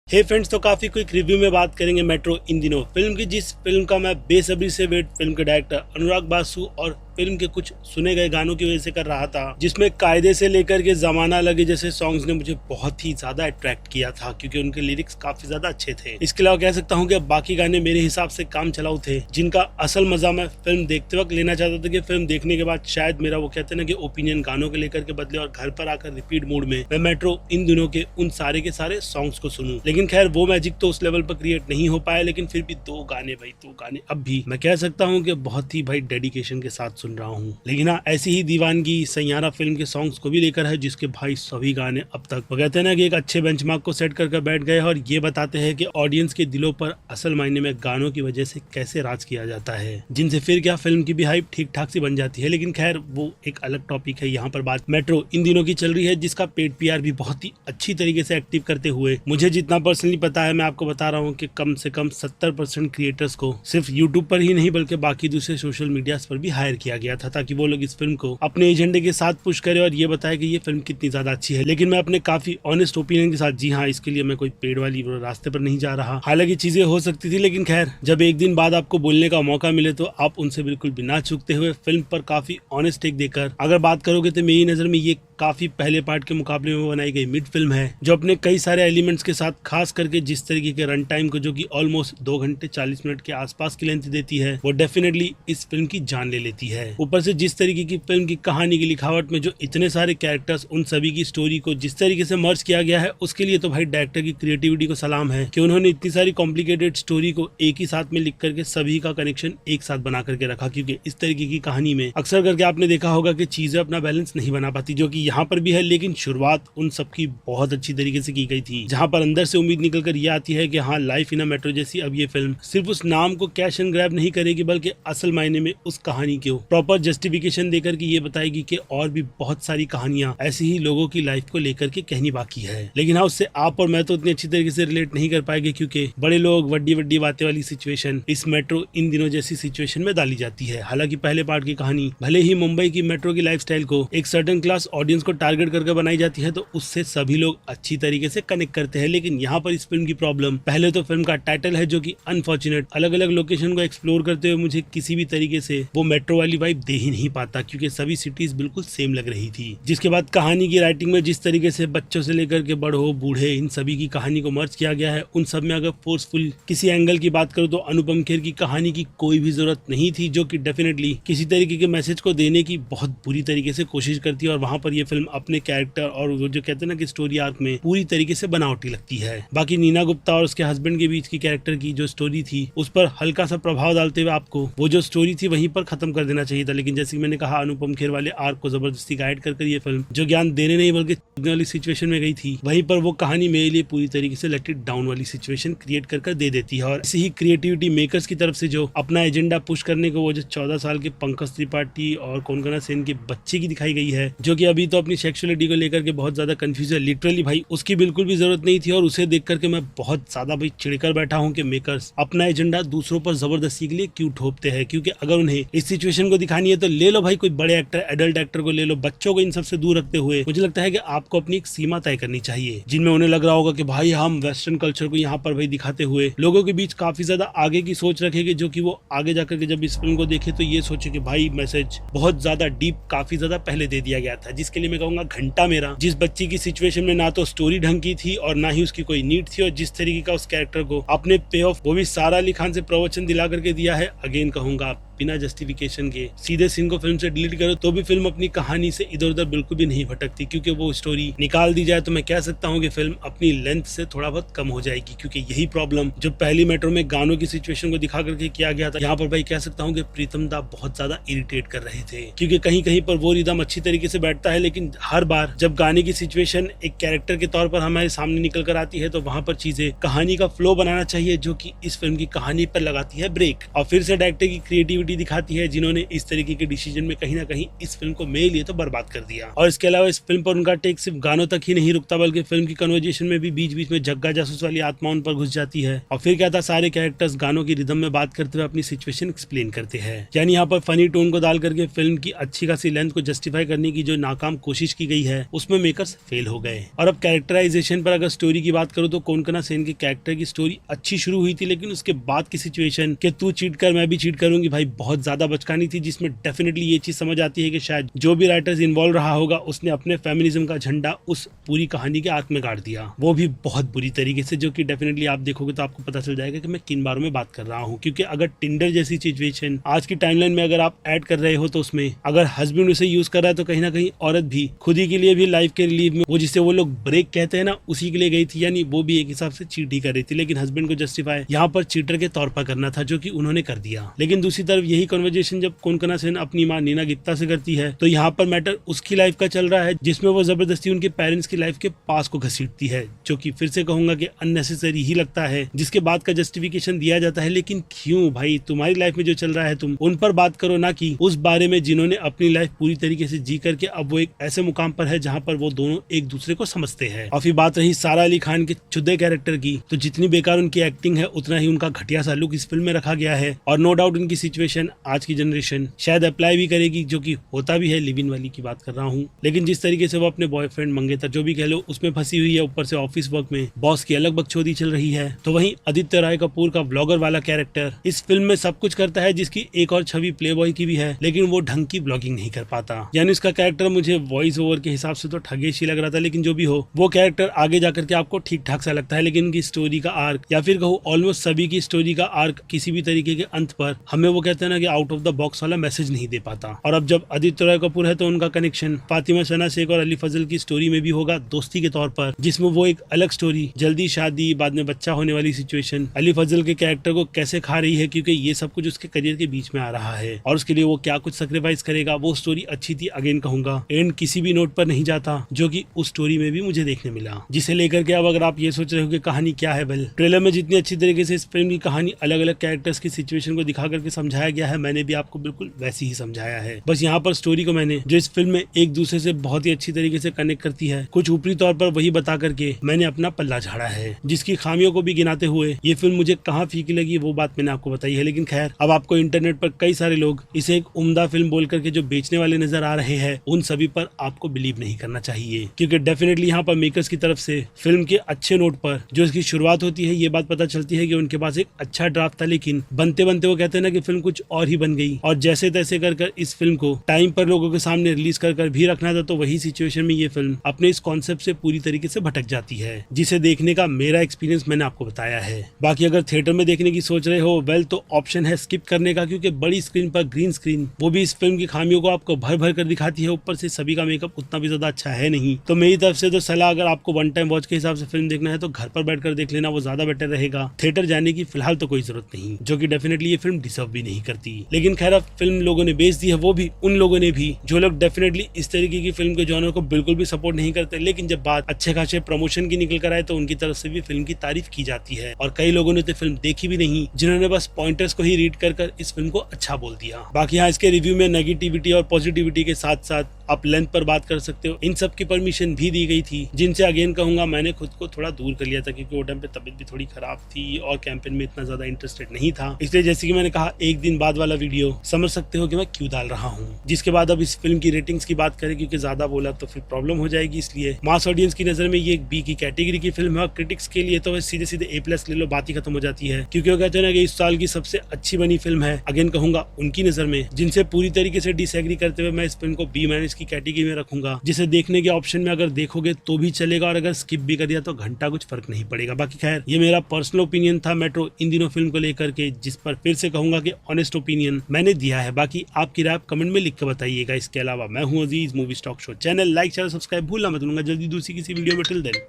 हे friends, तो काफी quick review में बात करेंगे मेट्रो इन दिनों फिल्म की, जिस फिल्म का मैं बेसब्री से वेट फिल्म के डायरेक्टर अनुराग बासु और फिल्म के कुछ सुने गए गानों की वजह से कर रहा था, जिसमें कायदे से लेकर के जमाना लगे जैसे सॉन्ग्स ने मुझे बहुत ही ज्यादा अट्रैक्ट किया था, क्योंकि उनके लिरिक्स काफी ज्यादा अच्छे थे। इसके अलावा कह सकता हूँ कि बाकी गाने मेरे हिसाब से काम चलाऊ थे, जिनका असल मजा मैं फिल्म देखते वक्त लेना चाहता था कि फिल्म देखने के बाद शायद मेरा वो कहते हैं ना कि ओपिनियन गानों के लेकर के बदले और घर पर आकर रिपीट मूड में मैं मेट्रो इन दिनों के उन सारे के सारे सॉन्ग्स को सुनूं। लेकिन खैर वो मैजिक तो उस लेवल पर क्रिएट नहीं हो पाया, लेकिन फिर भी दो गाने अब भी मैं कह सकता हूँ कि बहुत ही भाई डेडिकेशन के साथ सुन रहा हूँ। लेकिन हाँ, ऐसी ही दीवानगी सैयारा फिल्म के सॉन्ग्स को भी लेकर है, जिसके भाई सभी गाने अब तक वो कहते हैं ना कि एक अच्छे बेंचमार्क को सेट कर बैठ गए और ये बताते हैं कि ऑडियंस के दिलों पर असल मायने में गानों की वजह से कैसे राज किया जाता है, जिनसे फिर क्या फिल्म की भी हाइप ठीक ठाक सी बन जाती है। लेकिन खैर वो एक अलग टॉपिक है। यहाँ पर बात मेट्रो इन दिनों की चल रही है, जिसका पेड पीआर भी बहुत ही अच्छी तरीके से एक्टिव करते हुए मुझे जितना पर्सनली पता है, मैं आपको बता रहा हूँ कि कम से कम 70% क्रिएटर्स को सिर्फ यूट्यूब पर ही नहीं बल्कि बाकी दूसरे सोशल मीडिया पर भी हायर किया गया था, ताकि वो लोग इस फिल्म को अपने एजेंडे के साथ पुश करे और ये बताए कि ये फिल्म कितनी ज्यादा अच्छी है। लेकिन मैं अपने काफी ऑनेस्ट ओपिनियन के साथ, जी हाँ, इसके लिए मैं कोई पेड वाली रास्ते पर नहीं जा रहा। हालांकि चीजें हो सकती थी, लेकिन खैर जब एक दिन बाद आपको बोलने का मौका मिले तो आप उनसे बिल्कुल बिना चूकते हुए फिल्म पर काफी ऑनेस्ट टेक देकर अगर बात करोगे तो मेरी नजर में ये काफी पहले पार्ट के मुकाबले में बनाई गई मिड फिल्म है, जो अपने कई सारे एलिमेंट्स के साथ, खास करके जिस तरीके के रन टाइम को, जो कि ऑलमोस्ट 2 घंटे 40 मिनट के आसपास की लेंथ देती है, वो डेफिनेटली इस फिल्म की जान ले लेती है। ऊपर से जिस तरीके की फिल्म की कहानी की लिखावट में जो इतने सारे कैरेक्टर्स, उन सभी की स्टोरी को जिस तरीके से मर्ज किया गया है, उसके लिए तो भाई डायरेक्टर की क्रिएटिविटी को सलाम है कि उन्होंने इतनी सारी कॉम्प्लिकेटेड स्टोरी को एक ही साथ में लिख करके सभी का कनेक्शन एक साथ बना करके रखा। क्योंकि इस तरीके की कहानी में अक्सर करके आपने देखा होगा कि चीजें अपना बैलेंस नहीं बना पाती, जो कि यहाँ पर भी है। लेकिन शुरुआत उन सब की बहुत अच्छी तरीके से की गई थी, जहां पर अंदर से उम्मीद निकल कर ये आती है कि हाँ, लाइफ इन अ मेट्रो जैसी अब ये फिल्म सिर्फ उस नाम को कैश एंड ग्रैब नहीं करेगी, बल्कि असल मायने में उस कहानी को प्रॉपर जस्टिफिकेशन देकर के ये बताएगी कि और भी बहुत सारी कहानियां ऐसी ही लोगों की लाइफ को लेकर के कहनी बाकी है। लेकिन हाँ, उससे आप और मैं तो उतनी अच्छी तरीके से रिलेट नहीं कर पाएंगे, क्योंकि बड़े लोग वड्डी वड्डी बातें वाली सिचुएशन इस मेट्रो इन दिनों जैसी सिचुएशन में डाली जाती है। हालांकि पहले पार्ट की कहानी भले ही मुंबई की मेट्रो की लाइफस्टाइल को एक सर्टेन क्लास ऑडियंस को टारगेट करके बनाई जाती है, तो उससे सभी लोग अच्छी तरीके से कनेक्ट करते हैं। लेकिन यहाँ पर इस फिल्म की प्रॉब्लम, पहले तो फिल्म का टाइटल है जो कि अनफॉर्चुनेट अलग अलग लोकेशन को एक्सप्लोर करते हुए मुझे किसी भी तरीके से वो मेट्रो वाली वाइब दे ही नहीं पाता, क्योंकि सभी सिटीज बिल्कुल सेम लग रही थी। जिसके बाद कहानी की राइटिंग में जिस तरीके से बच्चों से लेकर के बड़ो बूढ़े इन सभी की कहानी को मर्ज किया गया है, उन सब में अगर फोर्सफुल किसी एंगल की बात करूँ तो अनुपम खेर की कहानी की कोई भी जरूरत नहीं थी, जो कि डेफिनेटली किसी तरीके के मैसेज को देने की बहुत बुरी तरीके से कोशिश करती है। और वहां पर ये फिल्म अपने कैरेक्टर और वो जो कहते हैं ना कि स्टोरी आर्क में पूरी तरीके से बनावटी लगती है। बाकी नीना गुप्ता और उसके हस्बैंड के बीच की कैरेक्टर की जो स्टोरी थी, उस पर हल्का सा प्रभाव डालते हुए आपको वो जो स्टोरी थी वहीं पर खत्म कर देना चाहिए था। लेकिन जैसे कि मैंने कहा, अनुपम खेर वाले आर्क को जबरदस्ती गाइड कर ये फिल्म जो ज्ञान देने नहीं बल्कि वाली सिचुएशन में गई थी, वहीं पर वो कहानी मेरे लिए पूरी तरीके से लेट इट डाउन वाली सिचुएशन क्रिएट कर दे देती है। और ऐसी ही क्रिएटिविटी मेकर्स की तरफ से जो अपना एजेंडा पुश करने को वो जो 14 साल के पंकज त्रिपाठी और कोनकना सेन के बच्चे की दिखाई गई है, जो कि अभी तो अपनी सेक्सुअलिटी को लेकर के बहुत ज्यादा कंफ्यूज है, लिटरली भाई उसकी बिल्कुल भी जरूरत नहीं थी। और उसे देख करके मैं बहुत ज्यादा भाई चिढ़कर बैठा हूँ कि मेकर्स अपना एजेंडा दूसरों पर जबरदस्ती के लिए क्यों थोपते हैं। क्योंकि अगर उन्हें इस सिचुएशन को दिखानी है तो ले लो भाई, कोई बड़े एक्टर, एडल्ट एक्टर को ले लो। बच्चों को इन सबसे दूर रखते हुए मुझे लगता है कि आपको अपनी एक सीमा तय करनी चाहिए, जिनमें उन्हें लग रहा होगा कि भाई हम वेस्टर्न कल्चर को यहाँ पर भाई दिखाते हुए लोगों के बीच काफी ज्यादा आगे की सोच रखेंगे, जो कि वो आगे जाकर के जब इस फिल्म को देखे तो ये सोचे कि भाई मैसेज बहुत ज्यादा डीप, काफी ज्यादा पहले दे दिया गया था। जिसके लिए मैं कहूंगा घंटा मेरा, जिस बच्ची की सिचुएशन में ना तो स्टोरी ढंग की थी और ना ही उसकी कोई नीड थी, और जिस तरीके का उस कैरेक्टर को अपने पे ऑफ वो भी सारा अली खान से प्रवचन दिला करके दिया है, अगेन कहूंगा बिना जस्टिफिकेशन के सीधे सीन को फिल्म से डिलीट करो तो भी फिल्म अपनी कहानी से इधर उधर बिल्कुल भी नहीं भटकती। क्योंकि वो स्टोरी निकाल दी जाए तो मैं कह सकता हूँ कि फिल्म अपनी लेंथ से थोड़ा बहुत कम हो जाएगी। क्योंकि यही प्रॉब्लम जो पहली मेट्रो में गानों की सिचुएशन को दिखा करके किया गया था, यहाँ पर भाई कह सकता हूँ कि प्रीतम दा बहुत ज्यादा इरिटेट कर रहे थे। क्योंकि कहीं कहीं पर वो रिदम अच्छी तरीके से बैठता है, लेकिन हर बार जब गाने की सिचुएशन एक कैरेक्टर के तौर पर हमारे सामने निकल कर आती है तो वहां पर चीजें कहानी का फ्लो बनाना चाहिए, जो कि इस फिल्म की कहानी पर लगाती है ब्रेक। और फिर से डायरेक्टर की क्रिएटिविटी नेगेटिविटी दिखाती है, जिन्होंने इस तरीके के डिसीजन में कहीं ना कहीं इस फिल्म को मेरे लिए तो बर्बाद कर दिया। और इसके अलावा इस फिल्म पर उनका टेक सिर्फ गानों तक ही नहीं रुकता, बल्कि फिल्म की कन्वर्जेशन में भी बीच बीच में जग्गा जासूस वाली आत्मा उन पर घुस जाती है। और फिर क्या था, सारे कैरेक्टर्स गानों की रिदम में बात करते हुए अपनी सिचुएशन एक्सप्लेन करते हैं। यानी यहाँ पर फनी टोन को डाल करके फिल्म की अच्छी खासी लेंथ को जस्टिफाई करने की जो नाकाम कोशिश की गई है, उसमें मेकर्स फेल हो गए। और अब कैरेक्टराइजेशन पर अगर स्टोरी की बात करूँ तो कोनकना सेन के कैरेक्टर की स्टोरी अच्छी शुरू हुई थी, लेकिन उसके बाद की सिचुएशन कि तू चीट कर मैं भी चीट करूंगी भाई, बहुत ज्यादा बचकानी थी, जिसमें डेफिनेटली ये चीज समझ आती है कि शायद जो भी राइटर्स इन्वॉल्व रहा होगा उसने अपने फेमिनिज्म का झंडा उस पूरी कहानी के आंख में गाड़ दिया, वो भी बहुत बुरी तरीके से, जो कि डेफिनेटली आप देखोगे तो आपको पता चल जाएगा कि मैं किन बारों में बात कर रहा हूँ। क्योंकि अगर टिंडर जैसी सिचुएशन आज की टाइमलाइन में अगर आप ऐड कर रहे हो तो उसमें अगर हस्बैंड उसे यूज कर रहा है तो कहीं ना कहीं औरत भी खुद ही के लिए भी लाइफ के रिलीफ में वो जिसे वो लोग ब्रेक कहते हैं ना, उसी के लिए गई थी। यानी वो भी एक हिसाब से चीट ही कर रही थी, लेकिन हस्बैंड को जस्टिफाई यहाँ पर चीटर के तौर पर करना था, जो कि उन्होंने कर दिया। लेकिन दूसरी तरफ यही कन्वर्जेशन जब कोनकना सेन अपनी मां नीना गित्ता से करती है तो यहाँ पर मैटर उसकी लाइफ का चल रहा है, जिसमें वो जबरदस्ती उनके पेरेंट्स की लाइफ के पास को घसीटती है, जो कि फिर से कहूंगा कि अननेसेसरी ही लगता है। जिसके बाद का जस्टिफिकेशन दिया जाता है, लेकिन क्यों भाई, तुम्हारी लाइफ में जो चल रहा है तुम उन पर बात करो, ना कि उस बारे में जिन्होंने अपनी लाइफ पूरी तरीके से जी करके अब वो एक ऐसे मुकाम पर है जहाँ पर वो दोनों एक दूसरे को समझते हैं। और फिर बात रही सारा अली खान के चुद्दे कैरेक्टर की, तो जितनी बेकार उनकी एक्टिंग है उतना ही उनका घटिया सा लुक इस फिल्म में रखा गया है। और नो डाउट उनकी सिचुएशन आज की जनरेशन शायद अप्लाई भी करेगी, जो कि होता भी है, लिव इन वाली की बात कर रहा हूँ। लेकिन जिस तरीके से वो अपने बॉयफ्रेंड मंगेतर जो भी कह लो उसमें फंसी हुई है, ऊपर से ऑफिस वर्क में बॉस की अलग बकचोदी चल रही है, तो वहीं आदित्य राय कपूर का ब्लॉगर वाला कैरेक्टर इस फिल्म में सब कुछ करता है, जिसकी एक और छवि प्लेबॉय की भी है, लेकिन वो ढंग की ब्लॉगिंग नहीं कर पाता। यानी उसका कैरेक्टर मुझे वॉइस ओवर के हिसाब से तो ठगेश ही लग रहा था, लेकिन जो भी हो वो कैरेक्टर आगे जाकर के आपको ठीक ठाक सा लगता है। लेकिन उनकी स्टोरी का आर्क, या फिर कहूँ ऑलमोस्ट सभी की स्टोरी का आर्क, किसी भी तरीके के अंत पर हमें वो कहते हैं ना कि आउट ऑफ द बॉक्स वाला मैसेज नहीं दे पाता। और अब जब आदित्य राय कपूर है तो उनका कनेक्शन फातिमा सना शेख और अली फजल की स्टोरी में भी होगा दोस्ती के तौर पर, जिसमें वो एक अलग स्टोरी, जल्दी शादी बाद में बच्चा होने वाली सिचुएशन, अली फजल के कैरेक्टर को कैसे खा रही है, क्योंकि ये सब कुछ उसके करियर के बीच में आ रहा है और उसके लिए वो क्या कुछ सेक्रीफाइस करेगा, वो स्टोरी अच्छी थी। अगेन कहूंगा एंड किसी भी नोट पर नहीं जाता, जो कि उस स्टोरी में भी मुझे देखने मिला। जिसे लेकर के अब अगर आप ये सोच रहे हो कि कहानी क्या है, वेल ट्रेलर में जितनी अच्छी तरीके से इस फिल्म की कहानी अलग अलग कैरेक्टर्स की सिचुएशन को दिखा करके समझाया गया है, मैंने भी आपको बिल्कुल वैसी ही समझाया है। बस यहाँ पर स्टोरी को मैंने जो इस फिल्म में एक दूसरे से बहुत ही अच्छी तरीके से कनेक्ट करती है, कुछ ऊपरी तौर पर वही बता करके मैंने अपना पल्ला झाड़ा है। जिसकी खामियों को भी गिनाते हुए ये फिल्म मुझे कहाँ फीकी लगी वो बात मैंने आपको बताई है। लेकिन खैर, अब आपको इंटरनेट पर कई सारे लोग इसे एक उम्दा फिल्म बोल करके जो बेचने वाले नजर आ रहे हैं, उन सभी पर आपको बिलीव नहीं करना चाहिए, क्योंकि डेफिनेटली यहाँ पर मेकर्स की तरफ से फिल्म के अच्छे नोट पर जो इसकी शुरुआत होती है, ये बात पता चलती है कि उनके पास एक अच्छा ड्राफ्ट था, लेकिन बनते बनते वो कहते हैं ना कि फिल्म कुछ और ही बन गई और जैसे तैसे कर इस फिल्म को टाइम पर लोगों के सामने रिलीज कर भी रखना था, तो वही सिचुएशन में ये फिल्म अपने इस कॉन्सेप्ट से पूरी तरीके से भटक जाती है, जिसे देखने का मेरा एक्सपीरियंस मैंने आपको बताया है। बाकी अगर थिएटर में देखने की सोच रहे हो, वेल तो ऑप्शन है स्किप करने का, क्योंकि बड़ी स्क्रीन पर ग्रीन स्क्रीन वो भी इस फिल्म की खामियों को आपको भर भर कर दिखाती है, ऊपर से सभी का मेकअप उतना भी ज्यादा अच्छा है नहीं। तो मेरी तरफ से तो सलाह, अगर आपको वन टाइम वॉच के हिसाब से फिल्म देखना है तो घर पर बैठकर देख लेना, वो ज्यादा बेटर रहेगा। थिएटर जाने की फिलहाल तो कोई जरूरत नहीं, जो कि डेफिनेटली ये फिल्म डिजर्व भी नहीं करती। लेकिन खैर, अब फिल्म लोगों ने बेच दी है, वो भी उन लोगों ने भी जो लोग डेफिनेटली इस तरीके की फिल्म के जॉनर को बिल्कुल भी सपोर्ट नहीं करते, लेकिन जब बात अच्छे खासे प्रमोशन की निकल कर आए तो उनकी तरफ से भी फिल्म की तारीफ की जाती है। और कई लोगों ने तो फिल्म देखी भी नहीं, जिन्होंने बस पॉइंटर्स को ही रीड कर इस फिल्म को अच्छा बोल दिया। बाकी यहाँ इसके रिव्यू में नेगेटिविटी और पॉजिटिविटी के साथ साथ आप लेंथ पर बात कर सकते हो, इन सब की परमिशन भी दी गई थी, जिनसे अगेन कहूंगा मैंने खुद को थोड़ा दूर कर लिया था, क्योंकि वो टाइम पे तबीयत भी थोड़ी खराब थी और कैंपेन में इतना ज्यादा इंटरेस्टेड नहीं था। इसलिए जैसे कि मैंने कहा, एक दिन बाद वाला वीडियो समझ सकते हो कि मैं क्यों डाल रहा हूँ। जिसके बाद अब इस फिल्म की रेटिंग्स की बात करें, क्योंकि ज्यादा बोला तो फिर प्रॉब्लम हो जाएगी, इसलिए मास ऑडियंस की नजर में ये एक बी की कैटेगरी की फिल्म है और क्रिटिक्स के लिए तो सीधे सीधे A+ ले लो, बात ही खत्म हो जाती है। क्योंकि वो कहते हैं ना कि इस साल की सबसे अच्छी बनी फिल्म है, अगेन कहूंगा उनकी नजर में, जिनसे पूरी तरीके से डिसएग्री करते हुए मैं इस फिल्म को B- की कैटेगरी में रखूंगा, जिसे देखने के ऑप्शन में अगर देखोगे तो भी चलेगा और अगर स्किप भी कर दिया तो घंटा कुछ फर्क नहीं पड़ेगा। बाकी खैर, ये मेरा पर्सनल ओपिनियन था मेट्रो इन दिनों फिल्म को लेकर के, जिस पर फिर से कहूंगा कि ऑनेस्ट ओपिनियन मैंने दिया है। बाकी आपकी राय कमेंट में लिख के बताइएगा। इसके अलावा मैं हूं Aziz, movie stock show channel like share subscribe भूलना मत, दूंगा जल्दी दूसरी किसी वीडियो में। टिल देन,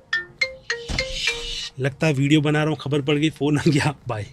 लगता है वीडियो बना रहा हूँ, खबर पड़ गई, फोन आ गया, बाय।